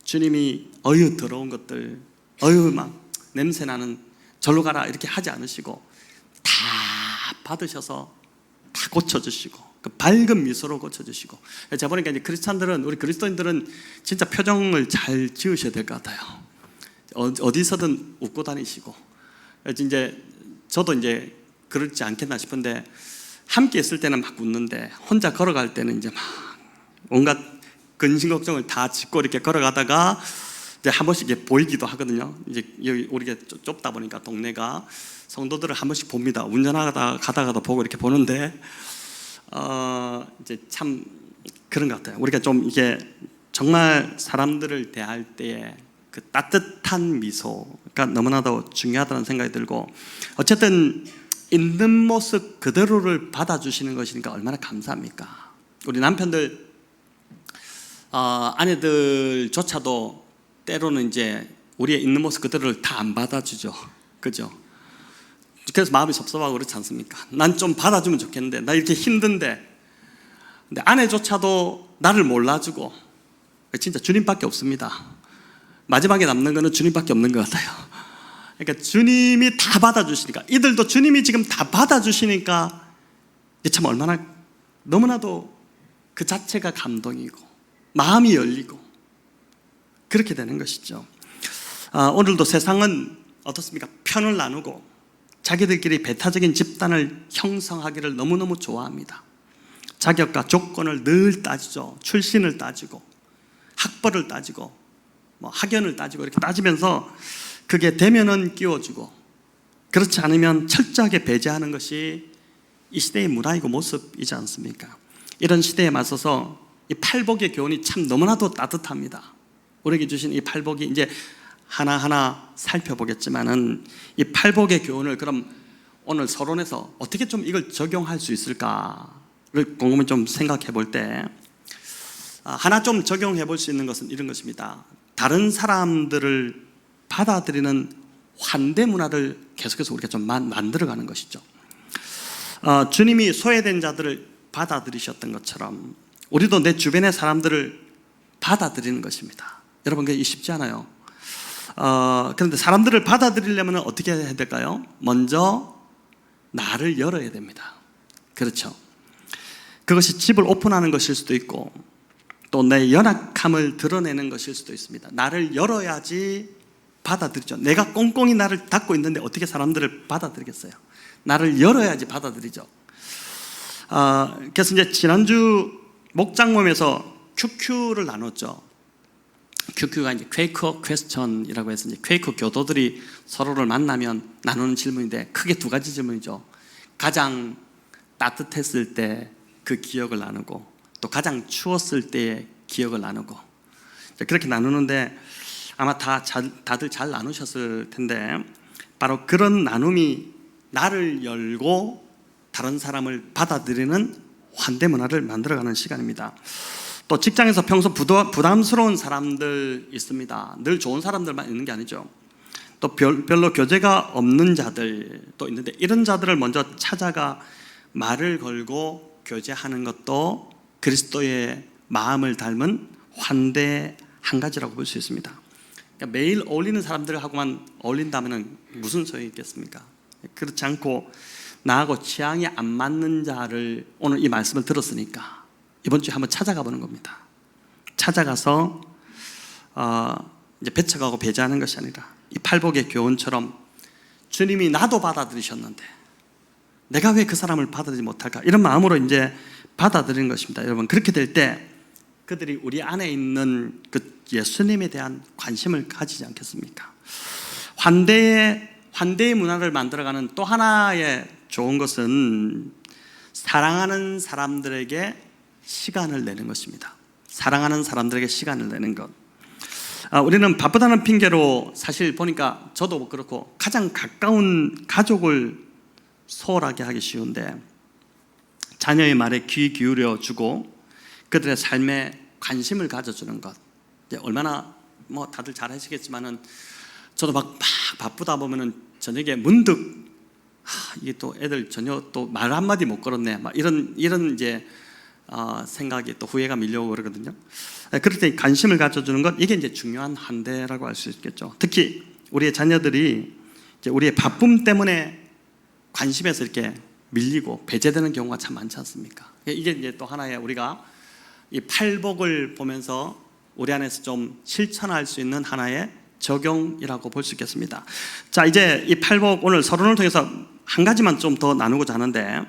[SPEAKER 1] 주님이 어휴 더러운 것들, 어휴 막 냄새나는 절로 가라 이렇게 하지 않으시고 다 받으셔서 다 고쳐주시고 그 밝은 미소로 고쳐주시고. 제가 보니까 이제 크리스찬들은, 우리 그리스도인들은 진짜 표정을 잘 지으셔야 될 것 같아요. 어디서든 웃고 다니시고. 이제 저도 이제 그렇지 않겠나 싶은데 함께 있을 때는 막 웃는데 혼자 걸어갈 때는 이제 막 온갖 근심 걱정을 다 짚고 이렇게 걸어가다가 이제 한 번씩 이게 보이기도 하거든요. 이제 여기 우리가 좁다 보니까 동네가 성도들을 한 번씩 봅니다. 가다가도 보고 이렇게 보는데 이제 참 그런 것 같아요. 우리가 좀 이게 정말 사람들을 대할 때에 그 따뜻한 미소가 너무나도 중요하다는 생각이 들고, 어쨌든 있는 모습 그대로를 받아주시는 것이니까 얼마나 감사합니까? 우리 남편들, 아내들조차도 때로는 이제 우리의 있는 모습 그대로를 다 안 받아주죠. 그죠? 그래서 마음이 섭섭하고 그렇지 않습니까? 난 좀 받아주면 좋겠는데, 나 이렇게 힘든데. 근데 아내조차도 나를 몰라주고, 진짜 주님밖에 없습니다. 마지막에 남는 거는 주님밖에 없는 것 같아요. 그러니까 주님이 다 받아주시니까, 이들도 주님이 지금 다 받아주시니까 참 얼마나 너무나도 그 자체가 감동이고 마음이 열리고 그렇게 되는 것이죠. 오늘도 세상은 어떻습니까? 편을 나누고 자기들끼리 배타적인 집단을 형성하기를 너무너무 좋아합니다. 자격과 조건을 늘 따지죠. 출신을 따지고 학벌을 따지고 뭐 학연을 따지고 이렇게 따지면서 그게 되면은 끼워주고 그렇지 않으면 철저하게 배제하는 것이 이 시대의 문화이고 모습이지 않습니까? 이런 시대에 맞서서 이 팔복의 교훈이 참 너무나도 따뜻합니다. 우리에게 주신 이 팔복이 이제 하나하나 살펴보겠지만은 이 팔복의 교훈을 그럼 오늘 서론에서 어떻게 좀 이걸 적용할 수 있을까를 곰곰이 좀 생각해 볼 때, 하나 좀 적용해 볼 수 있는 것은 이런 것입니다. 다른 사람들을 받아들이는 환대 문화를 계속해서 우리가 좀 만들어가는 것이죠. 주님이 소외된 자들을 받아들이셨던 것처럼 우리도 내 주변의 사람들을 받아들이는 것입니다. 여러분, 그게 쉽지 않아요. 그런데 사람들을 받아들이려면 어떻게 해야 될까요? 먼저 나를 열어야 됩니다. 그렇죠. 그것이 집을 오픈하는 것일 수도 있고 또 내 연약함을 드러내는 것일 수도 있습니다. 나를 열어야지 받아들이죠. 내가 꽁꽁이 나를 닫고 있는데 어떻게 사람들을 받아들이겠어요? 나를 열어야지 받아들이죠. 그래서 이제 지난주 목장 모임에서 QQ를 나눴죠. QQ가 이제 퀘이커 퀘스천이라고 해서 이제 퀘이커 교도들이 서로를 만나면 나누는 질문인데 크게 두 가지 질문이죠. 가장 따뜻했을 때 그 기억을 나누고 또 가장 추웠을 때의 기억을 나누고 그렇게 나누는데 아마 다들 잘 나누셨을 텐데 바로 그런 나눔이 나를 열고 다른 사람을 받아들이는 환대 문화를 만들어가는 시간입니다. 또 직장에서 평소 부담스러운 사람들 있습니다. 늘 좋은 사람들만 있는 게 아니죠. 또 별로 교제가 없는 자들 또 있는데 이런 자들을 먼저 찾아가 말을 걸고 교제하는 것도 그리스도의 마음을 닮은 환대 한 가지라고 볼 수 있습니다. 그러니까 매일 어울리는 사람들하고만 어울린다면 무슨 소용이 있겠습니까? 그렇지 않고 나하고 취향이 안 맞는 자를 오늘 이 말씀을 들었으니까 이번 주에 한번 찾아가 보는 겁니다. 찾아가서 이제 배척하고 배제하는 것이 아니라 이 팔복의 교훈처럼 주님이 나도 받아들이셨는데 내가 왜 그 사람을 받아들이지 못할까? 이런 마음으로 이제 받아들이는 것입니다. 여러분, 그렇게 될 때 그들이 우리 안에 있는 그 예수님에 대한 관심을 가지지 않겠습니까? 환대의 문화를 만들어가는 또 하나의 좋은 것은 사랑하는 사람들에게 시간을 내는 것입니다. 사랑하는 사람들에게 시간을 내는 것. 우리는 바쁘다는 핑계로 사실 보니까 저도 그렇고 가장 가까운 가족을 소홀하게 하기 쉬운데 자녀의 말에 귀 기울여 주고 그들의 삶에 관심을 가져주는 것 얼마나 뭐 다들 잘 하시겠지만은 저도 막 바쁘다 보면은 저녁에 문득 이게 또 애들 저녁 또 말 한마디 못 걸었네 막 이런 이제 생각이 또 후회가 밀려오고 그러거든요. 그럴 때 관심을 가져주는 것 이게 이제 중요한 환대라고 할 수 있겠죠. 특히 우리의 자녀들이 이제 우리의 바쁨 때문에 관심에서 이렇게 밀리고 배제되는 경우가 참 많지 않습니까? 이게 이제 또 하나의 우리가 이 팔복을 보면서 우리 안에서 좀 실천할 수 있는 하나의 적용이라고 볼 수 있겠습니다. 자, 이제 이 팔복 오늘 서론을 통해서 한 가지만 좀 더 나누고자 하는데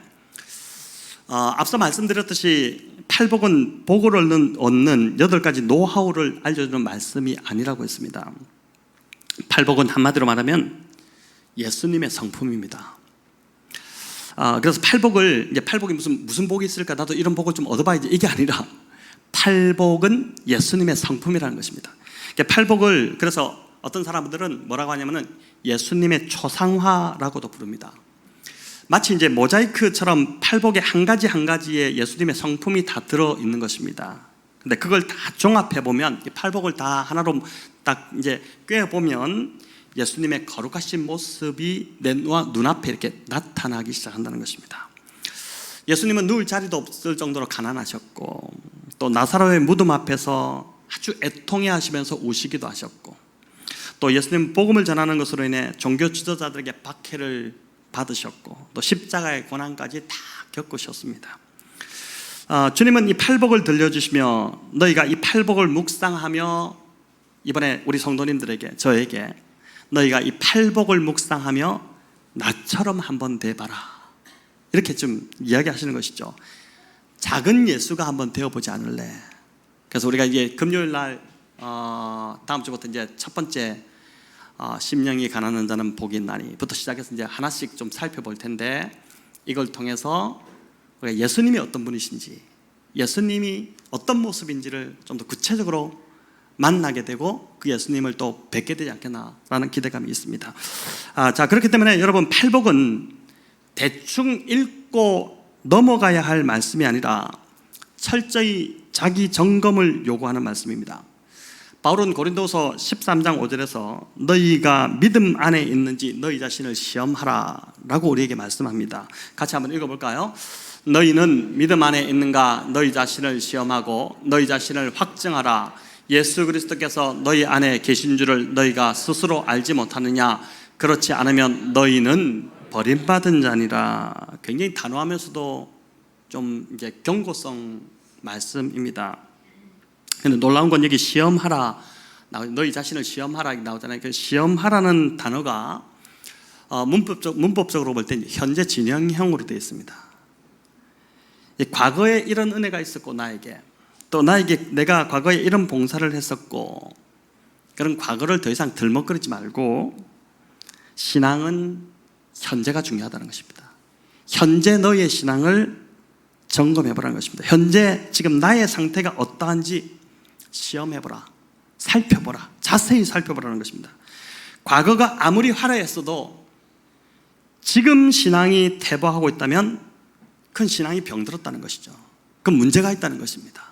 [SPEAKER 1] 앞서 말씀드렸듯이 팔복은 복을 얻는 8가지 노하우를 알려주는 말씀이 아니라고 했습니다. 팔복은 한마디로 말하면 예수님의 성품입니다. 그래서 팔복이 무슨 복이 있을까? 나도 이런 복을 좀 얻어봐야지. 이게 아니라 팔복은 예수님의 성품이라는 것입니다. 팔복을 그래서 어떤 사람들은 뭐라고 하냐면은 예수님의 초상화라고도 부릅니다. 마치 이제 모자이크처럼 팔복의 한 가지 한 가지에 예수님의 성품이 다 들어 있는 것입니다. 근데 그걸 다 종합해 보면 이 팔복을 다 하나로 딱 이제 꿰어 보면 예수님의 거룩하신 모습이 내 눈앞에 이렇게 나타나기 시작한다는 것입니다. 예수님은 누울 자리도 없을 정도로 가난하셨고 또 나사로의 무덤 앞에서 아주 애통해 하시면서 우시기도 하셨고 또 예수님 복음을 전하는 것으로 인해 종교 지도자들에게 박해를 받으셨고 또 십자가의 고난까지 다 겪으셨습니다. 주님은 이 팔복을 들려주시며 너희가 이 팔복을 묵상하며 이번에 우리 성도님들에게 저에게 너희가 이 팔복을 묵상하며 나처럼 한번 돼봐라 이렇게 좀 이야기하시는 것이죠. 작은 예수가 한번 되어보지 않을래? 그래서 우리가 이제 금요일 날 다음 주부터 이제 첫 번째 심령이 가난한 자는 복이 있나니부터 시작해서 이제 하나씩 좀 살펴볼 텐데 이걸 통해서 우리가 예수님이 어떤 분이신지 예수님이 어떤 모습인지를 좀 더 구체적으로 만나게 되고 그 예수님을 또 뵙게 되지 않겠나라는 기대감이 있습니다. 자, 그렇기 때문에 여러분 팔복은 대충 읽고 넘어가야 할 말씀이 아니라 철저히 자기 점검을 요구하는 말씀입니다. 바울은 고린도서 13장 5절에서 너희가 믿음 안에 있는지 너희 자신을 시험하라 라고 우리에게 말씀합니다. 같이 한번 읽어볼까요? 너희는 믿음 안에 있는가 너희 자신을 시험하고 너희 자신을 확증하라. 예수 그리스도께서 너희 안에 계신 줄을 너희가 스스로 알지 못하느냐. 그렇지 않으면 너희는 버림받은 자니라. 굉장히 단호하면서도 좀 이제 경고성 말씀입니다. 근데 놀라운 건 여기 시험하라, 너희 자신을 시험하라 나오잖아요. 그 시험하라는 단어가 문법적으로 볼 때 현재 진행형으로 되어 있습니다. 과거에 이런 은혜가 있었고 나에게 또 나에게 내가 과거에 이런 봉사를 했었고 그런 과거를 더 이상 들먹거리지 말고 신앙은 현재가 중요하다는 것입니다. 현재 너의 신앙을 점검해보라는 것입니다. 현재 지금 나의 상태가 어떠한지 시험해보라, 살펴보라, 자세히 살펴보라는 것입니다. 과거가 아무리 화려했어도 지금 신앙이 퇴보하고 있다면 큰 신앙이 병들었다는 것이죠. 그건 문제가 있다는 것입니다.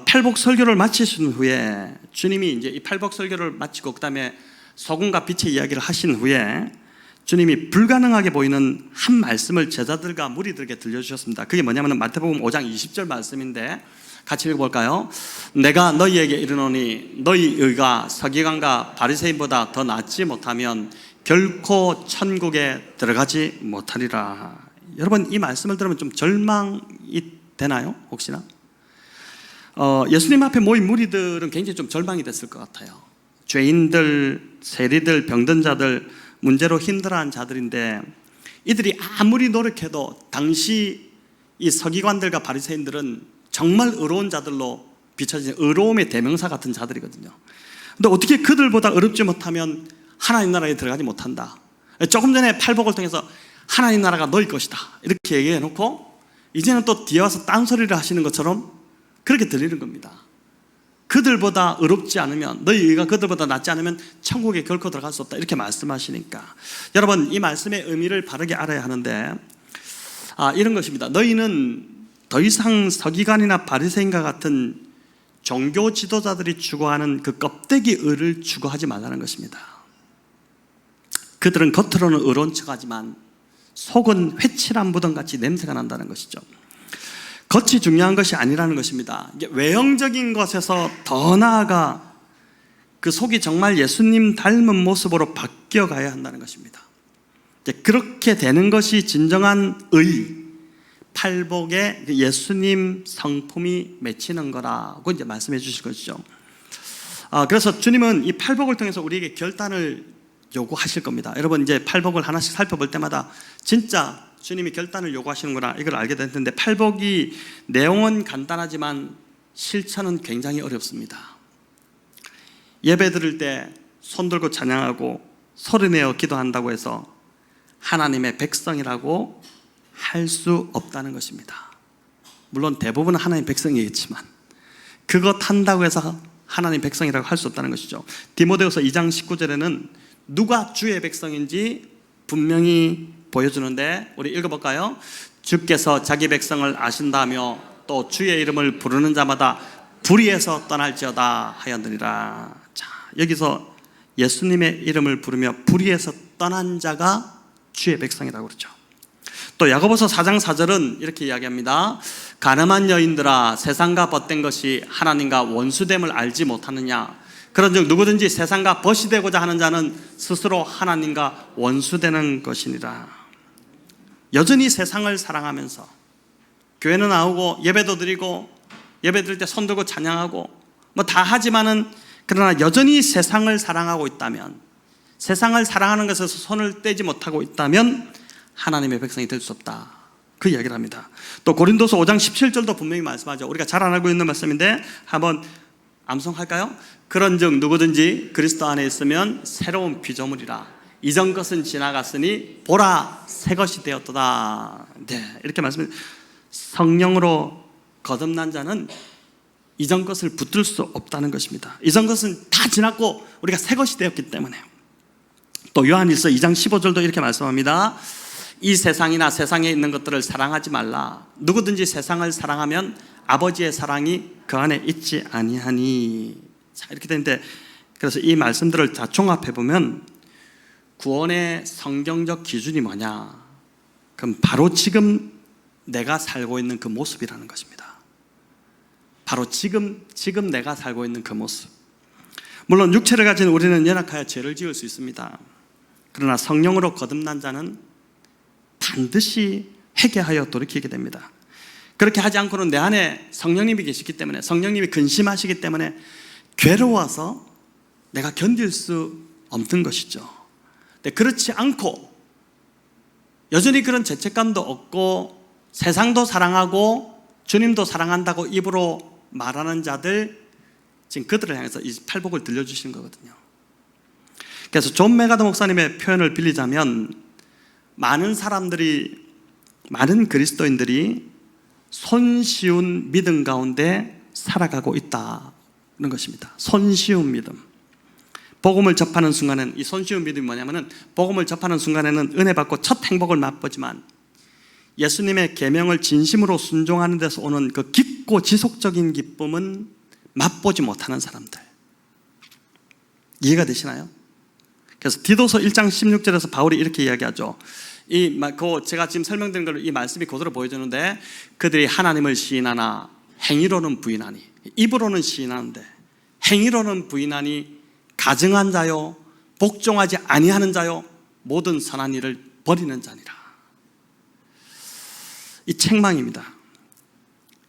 [SPEAKER 1] 팔복 설교를 마치신 후에 주님이 이제 이 팔복 설교를 마치고 그 다음에 소금과 빛의 이야기를 하신 후에 주님이 불가능하게 보이는 한 말씀을 제자들과 무리들에게 들려주셨습니다. 그게 뭐냐면 마태복음 5장 20절 말씀인데 같이 읽어볼까요? 내가 너희에게 이르노니 너희 의가 서기관과 바리새인보다 더 낫지 못하면 결코 천국에 들어가지 못하리라. 여러분 이 말씀을 들으면 좀 절망이 되나요? 혹시나? 예수님 앞에 모인 무리들은 굉장히 좀 절망이 됐을 것 같아요. 죄인들, 세리들, 병든 자들, 문제로 힘들어한 자들인데 이들이 아무리 노력해도 당시 이 서기관들과 바리새인들은 정말 의로운 자들로 비춰진 의로움의 대명사 같은 자들이거든요. 근데 어떻게 그들보다 의롭지 못하면 하나님 나라에 들어가지 못한다. 조금 전에 팔복을 통해서 하나님 나라가 너희 것이다 이렇게 얘기해 놓고 이제는 또 뒤에 와서 딴소리를 하시는 것처럼 그렇게 들리는 겁니다. 그들보다 의롭지 않으면 너희 의가 그들보다 낫지 않으면 천국에 결코 들어갈 수 없다 이렇게 말씀하시니까 여러분 이 말씀의 의미를 바르게 알아야 하는데 이런 것입니다. 너희는 더 이상 서기관이나 바리새인과 같은 종교 지도자들이 추구하는 그 껍데기 의를 추구하지 말라는 것입니다. 그들은 겉으로는 의로운 척하지만 속은 회칠한 무덤같이 냄새가 난다는 것이죠. 겉이 중요한 것이 아니라는 것입니다. 외형적인 것에서 더 나아가 그 속이 정말 예수님 닮은 모습으로 바뀌어가야 한다는 것입니다. 그렇게 되는 것이 진정한 의, 팔복에 예수님 성품이 맺히는 거라고 이제 말씀해 주실 것이죠. 그래서 주님은 이 팔복을 통해서 우리에게 결단을 요구하실 겁니다. 여러분 이제 팔복을 하나씩 살펴볼 때마다 진짜 주님이 결단을 요구하시는구나 이걸 알게 될 텐데 팔복이 내용은 간단하지만 실천은 굉장히 어렵습니다. 예배 드릴 때 손 들고 찬양하고 소리내어 기도한다고 해서 하나님의 백성이라고 할 수 없다는 것입니다. 물론 대부분은 하나님의 백성이겠지만 그것 한다고 해서 하나님 백성이라고 할 수 없다는 것이죠. 디모데후서 2장 19절에는 누가 주의 백성인지 분명히 보여주는데 우리 읽어볼까요? 주께서 자기 백성을 아신다며 또 주의 이름을 부르는 자마다 불의에서 떠날지어다 하였느니라. 자, 여기서 예수님의 이름을 부르며 불의에서 떠난 자가 주의 백성이라고 그러죠. 또 야고보서 4장 4절은 이렇게 이야기합니다. 가늠한 여인들아 세상과 벗된 것이 하나님과 원수됨을 알지 못하느냐. 그런즉 누구든지 세상과 벗이 되고자 하는 자는 스스로 하나님과 원수되는 것이니라. 여전히 세상을 사랑하면서 교회는 나오고 예배도 드리고 예배 드릴 때 손 들고 찬양하고 뭐 다 하지만은 그러나 여전히 세상을 사랑하고 있다면 세상을 사랑하는 것에서 손을 떼지 못하고 있다면 하나님의 백성이 될 수 없다. 그 이야기를 합니다. 또 고린도서 5장 17절도 분명히 말씀하죠. 우리가 잘 알고 있는 말씀인데 한번 암송할까요? 그런즉 누구든지 그리스도 안에 있으면 새로운 피조물이라. 이전 것은 지나갔으니 보라 새 것이 되었도다. 네, 이렇게 말씀해. 성령으로 거듭난 자는 이전 것을 붙들 수 없다는 것입니다. 이전 것은 다 지났고 우리가 새 것이 되었기 때문에. 또 요한일서 2장 15절도 이렇게 말씀합니다. 이 세상이나 세상에 있는 것들을 사랑하지 말라. 누구든지 세상을 사랑하면 아버지의 사랑이 그 안에 있지 아니하니. 자, 이렇게 되는데, 그래서 이 말씀들을 다 종합해 보면 구원의 성경적 기준이 뭐냐? 그럼 바로 지금 내가 살고 있는 그 모습이라는 것입니다. 바로 지금 내가 살고 있는 그 모습. 물론 육체를 가진 우리는 연약하여 죄를 지을 수 있습니다. 그러나 성령으로 거듭난 자는 반드시 회개하여 돌이키게 됩니다. 그렇게 하지 않고는 내 안에 성령님이 계시기 때문에, 성령님이 근심하시기 때문에 괴로워서 내가 견딜 수 없는 것이죠. 근데 그렇지 않고 여전히 그런 죄책감도 없고 세상도 사랑하고 주님도 사랑한다고 입으로 말하는 자들, 지금 그들을 향해서 이 팔복을 들려주시는 거거든요. 그래서 존 메가더 목사님의 표현을 빌리자면, 많은 그리스도인들이 손쉬운 믿음 가운데 살아가고 있다는 것입니다. 손쉬운 믿음. 복음을 접하는 순간에는, 이 손쉬운 믿음이 뭐냐면은, 복음을 접하는 순간에는 은혜 받고 첫 행복을 맛보지만 예수님의 계명을 진심으로 순종하는 데서 오는 그 깊고 지속적인 기쁨은 맛보지 못하는 사람들. 이해가 되시나요? 그래서 디도서 1장 16절에서 바울이 이렇게 이야기하죠. 제가 지금 설명드린 걸로 이 말씀이 그대로 보여주는데, 그들이 하나님을 시인하나 행위로는 부인하니. 입으로는 시인하는데 행위로는 부인하니 가증한 자요, 복종하지 아니하는 자요, 모든 선한 일을 버리는 자니라. 이 책망입니다.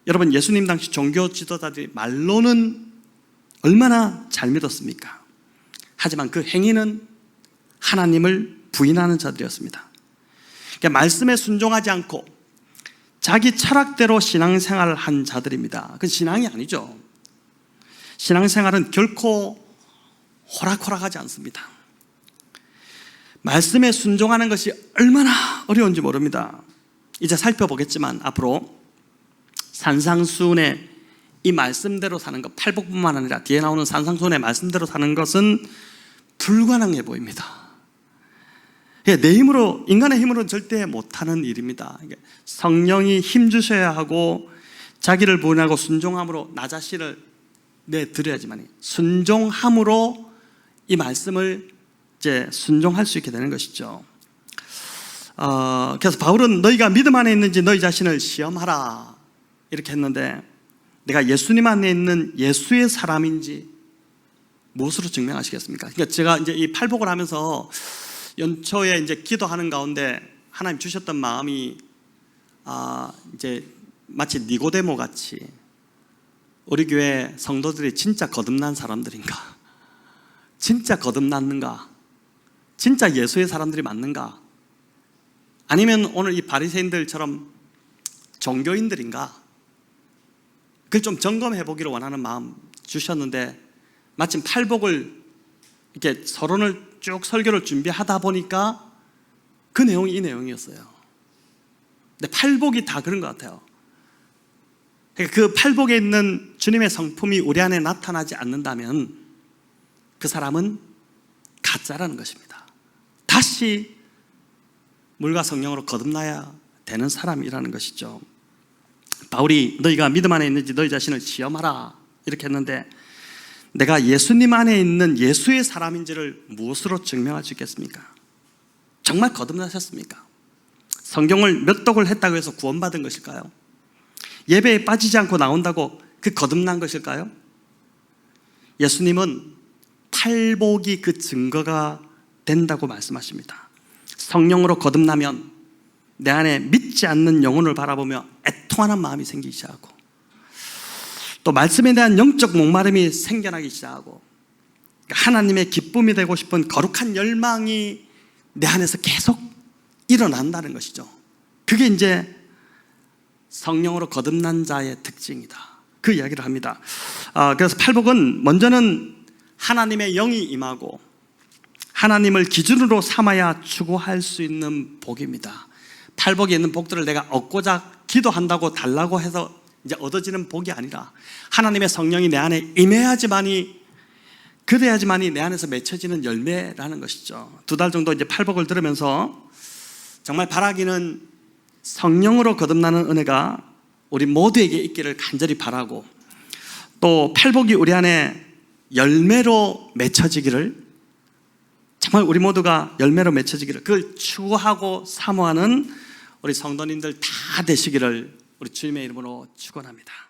[SPEAKER 1] 여러분, 예수님 당시 종교 지도자들이 말로는 얼마나 잘 믿었습니까? 하지만 그 행위는 하나님을 부인하는 자들이었습니다. 그러니까 말씀에 순종하지 않고 자기 철학대로 신앙생활을 한 자들입니다. 그건 신앙이 아니죠. 신앙생활은 결코 호락호락하지 않습니다. 말씀에 순종하는 것이 얼마나 어려운지 모릅니다. 이제 살펴보겠지만 앞으로 산상수훈의 이 말씀대로 사는 것, 팔복뿐만 아니라 뒤에 나오는 산상수훈의 말씀대로 사는 것은 불가능해 보입니다. 내 힘으로, 인간의 힘으로는 절대 못하는 일입니다. 성령이 힘주셔야 하고 자기를 부인하고 순종함으로 나 자신을 내드려야지만, 순종함으로 이 말씀을 이제 순종할 수 있게 되는 것이죠. 그래서 바울은 너희가 믿음 안에 있는지 너희 자신을 시험하라 이렇게 했는데, 내가 예수님 안에 있는 예수의 사람인지 무엇으로 증명하시겠습니까? 그러니까 제가 이제 이 팔복을 하면서 연초에 이제 기도하는 가운데 하나님 주셨던 마음이 이제 마치 니고데모 같이 우리 교회 성도들이 진짜 거듭난 사람들인가? 진짜 거듭났는가? 진짜 예수의 사람들이 맞는가? 아니면 오늘 이 바리새인들처럼 종교인들인가? 그걸 좀 점검해 보기를 원하는 마음 주셨는데, 마침 팔복을 이렇게 서론을 쭉 설교를 준비하다 보니까 그 내용이 이 내용이었어요. 근데 팔복이 다 그런 것 같아요. 그 팔복에 있는 주님의 성품이 우리 안에 나타나지 않는다면 그 사람은 가짜라는 것입니다. 다시 물과 성령으로 거듭나야 되는 사람이라는 것이죠. 바울이 너희가 믿음 안에 있는지 너희 자신을 시험하라 이렇게 했는데, 내가 예수님 안에 있는 예수의 사람인지를 무엇으로 증명할 수 있겠습니까? 정말 거듭나셨습니까? 성경을 몇 독을 했다고 해서 구원받은 것일까요? 예배에 빠지지 않고 나온다고 그 거듭난 것일까요? 예수님은 팔복이 그 증거가 된다고 말씀하십니다. 성령으로 거듭나면 내 안에 믿지 않는 영혼을 바라보며 애통하는 마음이 생기기 시작하고, 또 말씀에 대한 영적 목마름이 생겨나기 시작하고, 하나님의 기쁨이 되고 싶은 거룩한 열망이 내 안에서 계속 일어난다는 것이죠. 그게 이제 성령으로 거듭난 자의 특징이다, 그 이야기를 합니다. 그래서 팔복은 먼저는 하나님의 영이 임하고 하나님을 기준으로 삼아야 추구할 수 있는 복입니다. 팔복에 있는 복들을 내가 얻고자 기도한다고 달라고 해서 이제 얻어지는 복이 아니라 하나님의 성령이 내 안에 임해야지만이, 그래야지만이 내 안에서 맺혀지는 열매라는 것이죠. 2달 정도 이제 팔복을 들으면서 정말 바라기는 성령으로 거듭나는 은혜가 우리 모두에게 있기를 간절히 바라고, 또 팔복이 우리 안에 열매로 맺혀지기를, 정말 우리 모두가 열매로 맺혀지기를, 그걸 추구하고 사모하는 우리 성도님들 다 되시기를 우리 주님의 이름으로 축원합니다.